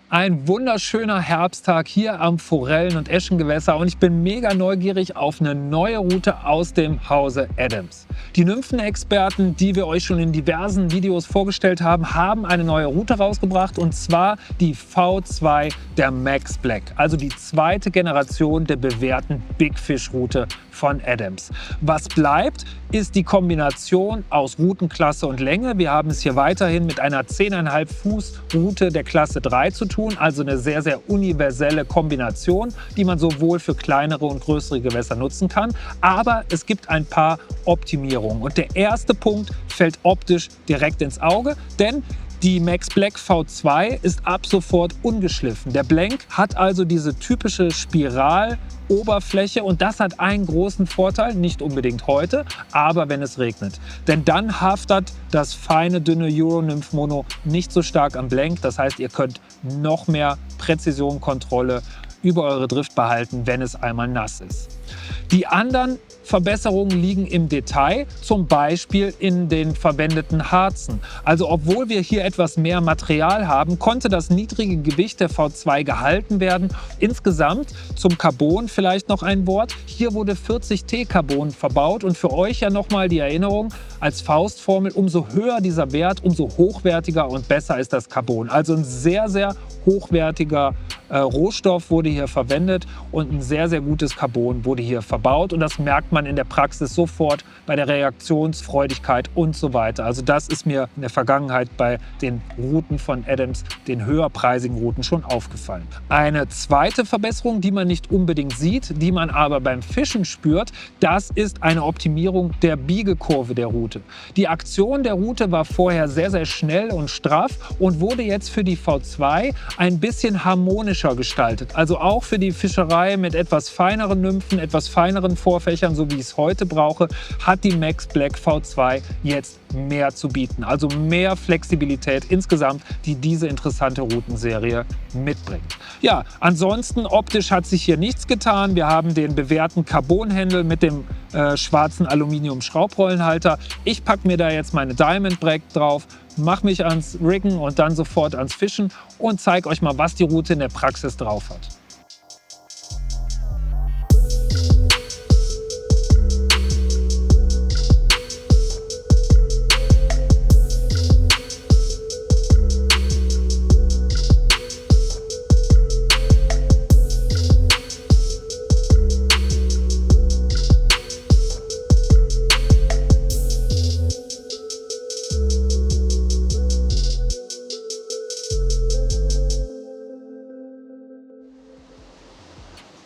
Ein wunderschöner Herbsttag hier am Forellen- und Eschengewässer und ich bin mega neugierig auf eine neue Route aus dem Hause Adams. Die Nymphenexperten, die wir euch schon in diversen Videos vorgestellt haben, haben eine neue Route rausgebracht und zwar die V2 der Max Black, also die zweite Generation der bewährten Big Fish Route von Adams. Was bleibt, ist die Kombination aus Routenklasse und Länge. Wir haben es hier weiterhin mit einer 10,5 Fuß Route der Klasse 3 zu tun, also eine sehr, sehr universelle Kombination, die man sowohl für kleinere und größere Gewässer nutzen kann. Aber es gibt ein paar Optimierungen. Und der erste Punkt fällt optisch direkt ins Auge, denn die Max Black V2 ist ab sofort ungeschliffen. Der Blank hat also diese typische Spiraloberfläche und das hat einen großen Vorteil, nicht unbedingt heute, aber wenn es regnet. Denn dann haftet das feine, dünne Euro-Nymph Mono nicht so stark am Blank. Das heißt, ihr könnt noch mehr Präzision, Kontrolle über eure Drift behalten, wenn es einmal nass ist. Die anderen Verbesserungen liegen im Detail, zum Beispiel in den verwendeten Harzen. Also obwohl wir hier etwas mehr Material haben, konnte das niedrige Gewicht der V2 gehalten werden. Insgesamt zum Carbon vielleicht noch ein Wort. Hier wurde 40T Carbon verbaut und für euch ja nochmal die Erinnerung als Faustformel, umso höher dieser Wert, umso hochwertiger und besser ist das Carbon. Also ein sehr, sehr hochwertiger Rohstoff wurde hier verwendet und ein sehr, sehr gutes Carbon wurde hier verbaut und das merkt man in der Praxis sofort bei der Reaktionsfreudigkeit und so weiter. Also das ist mir in der Vergangenheit bei den Routen von Adams, den höherpreisigen Routen, schon aufgefallen. Eine zweite Verbesserung, die man nicht unbedingt sieht, die man aber beim Fischen spürt, das ist eine Optimierung der Biegekurve der Route. Die Aktion der Route war vorher sehr, sehr schnell und straff und wurde jetzt für die V2 ein bisschen harmonischer gestaltet. Also auch für die Fischerei mit etwas feineren Nymphen, etwas feineren Vorfächern, so wie ich es heute brauche, hat die Max Black V2 jetzt mehr zu bieten. Also mehr Flexibilität insgesamt, die diese interessante Routenserie mitbringt. Ja, ansonsten optisch hat sich hier nichts getan. Wir haben den bewährten Carbonhändel mit dem schwarzen Aluminium-Schraubrollenhalter. Ich packe mir da jetzt meine Diamond Break drauf, mache mich ans Riggen und dann sofort ans Fischen und zeige euch mal, was die Route in der Praxis drauf hat.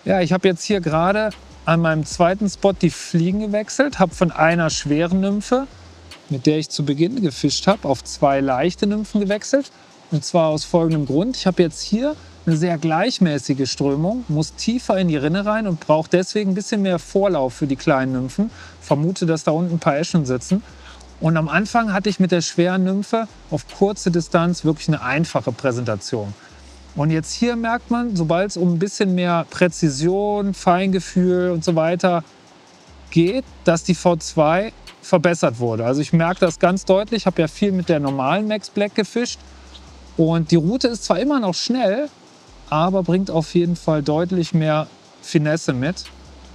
Ja, ich habe jetzt hier gerade an meinem zweiten Spot die Fliegen gewechselt, habe von einer schweren Nymphe, mit der ich zu Beginn gefischt habe, auf zwei leichte Nymphen gewechselt. Und zwar aus folgendem Grund. Ich habe jetzt hier eine sehr gleichmäßige Strömung, muss tiefer in die Rinne rein und brauche deswegen ein bisschen mehr Vorlauf für die kleinen Nymphen. Vermute, dass da unten ein paar Äschen sitzen. Und am Anfang hatte ich mit der schweren Nymphe auf kurze Distanz wirklich eine einfache Präsentation. Und jetzt hier merkt man, sobald es um ein bisschen mehr Präzision, Feingefühl und so weiter geht, dass die V2 verbessert wurde. Also ich merke das ganz deutlich. Ich habe ja viel mit der normalen Max Black gefischt. Und die Route ist zwar immer noch schnell, aber bringt auf jeden Fall deutlich mehr Finesse mit.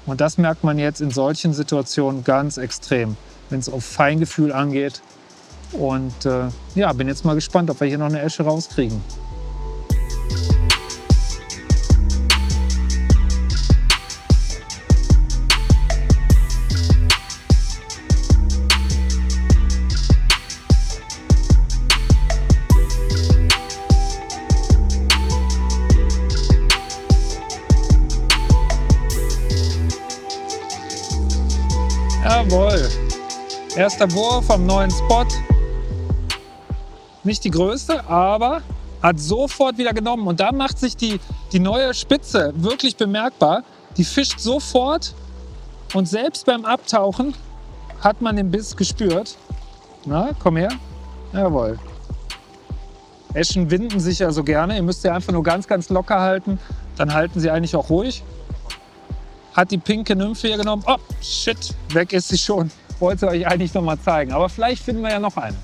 Und das merkt man jetzt in solchen Situationen ganz extrem, wenn es auf Feingefühl angeht. Und ja, bin jetzt mal gespannt, ob wir hier noch eine Äsche rauskriegen. Jawohl, erster Wurf am neuen Spot. Nicht die größte, aber hat sofort wieder genommen. Und da macht sich die neue Spitze wirklich bemerkbar. Die fischt sofort und selbst beim Abtauchen hat man den Biss gespürt. Na, komm her. Jawohl. Äschen winden sich ja so gerne. Ihr müsst sie einfach nur ganz, ganz locker halten. Dann halten sie eigentlich auch ruhig. Hat die pinke Nymphe hier genommen. Oh, shit, weg ist sie schon. Wollte euch eigentlich noch mal zeigen. Aber vielleicht finden wir ja noch eine.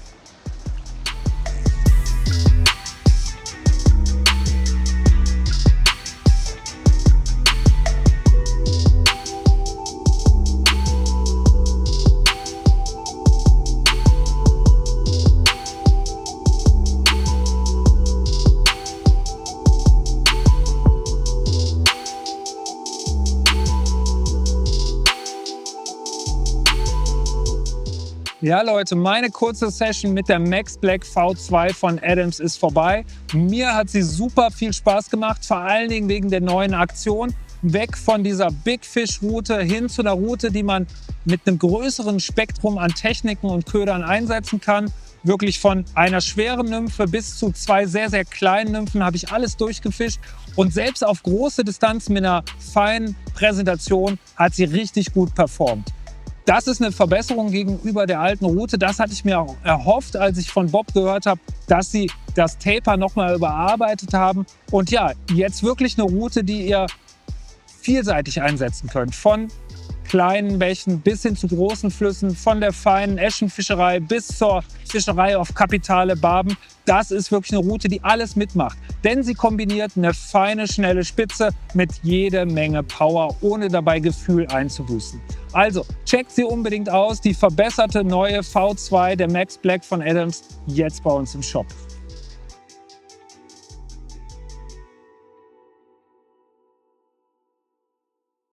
Ja Leute, meine kurze Session mit der Max Black V2 von Adams ist vorbei. Mir hat sie super viel Spaß gemacht, vor allen Dingen wegen der neuen Aktion. Weg von dieser Big Fish Route hin zu einer Route, die man mit einem größeren Spektrum an Techniken und Ködern einsetzen kann. Wirklich von einer schweren Nymphe bis zu 2 sehr, sehr kleinen Nymphen habe ich alles durchgefischt. Und selbst auf große Distanzen mit einer feinen Präsentation hat sie richtig gut performt. Das ist eine Verbesserung gegenüber der alten Route. Das hatte ich mir auch erhofft, als ich von Bob gehört habe, dass sie das Taper nochmal überarbeitet haben. Und ja, jetzt wirklich eine Route, die ihr vielseitig einsetzen könnt. Von kleinen Bächen bis hin zu großen Flüssen, von der feinen Äschenfischerei bis zur Fischerei auf kapitale Barben. Das ist wirklich eine Route, die alles mitmacht. Denn sie kombiniert eine feine, schnelle Spitze mit jede Menge Power, ohne dabei Gefühl einzubüßen. Also checkt sie unbedingt aus, die verbesserte neue V2 der Max Black von Adams, jetzt bei uns im Shop.